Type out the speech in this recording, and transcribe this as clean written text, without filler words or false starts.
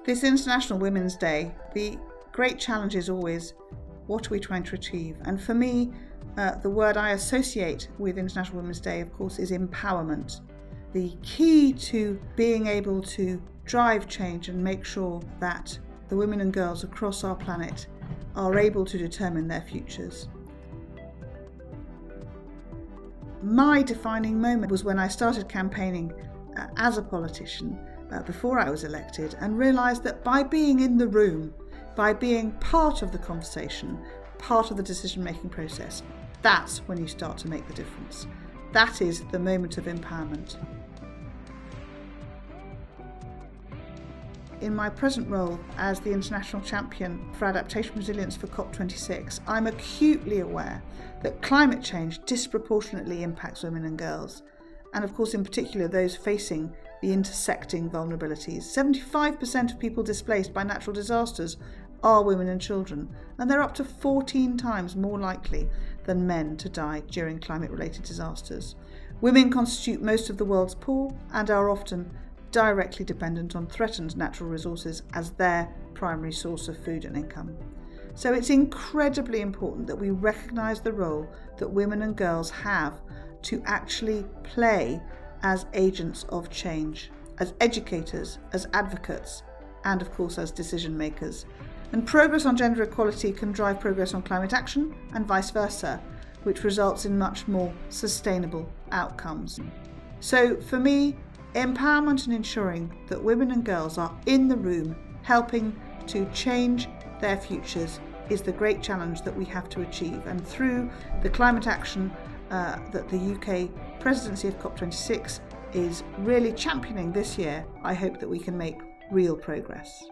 This International Women's Day, the great challenge is always, what are we trying to achieve? And for me, the word I associate with International Women's Day, of course, is empowerment. The key to being able to drive change and make sure that the women and girls across our planet are able to determine their futures. My defining moment was when I started campaigning as a politician before I was elected, and realised that by being in the room, by being part of the conversation, part of the decision-making process, that's when you start to make the difference. That is the moment of empowerment. In my present role as the International Champion for Adaptation and Resilience for COP26, I'm acutely aware that climate change disproportionately impacts women and girls, and of course in particular those facing the intersecting vulnerabilities. 75% of people displaced by natural disasters are women and children, and they're up to 14 times more likely than men to die during climate-related disasters. Women constitute most of the world's poor and are often directly dependent on threatened natural resources as their primary source of food and income. So it's incredibly important that we recognise the role that women and girls have to actually play as agents of change, as educators, as advocates, and of course as decision makers. And progress on gender equality can drive progress on climate action and vice versa, which results in much more sustainable outcomes. So for me, empowerment and ensuring that women and girls are in the room helping to change their futures is the great challenge that we have to achieve. And through the climate action that the UK presidency of COP26 is really championing this year, I hope that we can make real progress.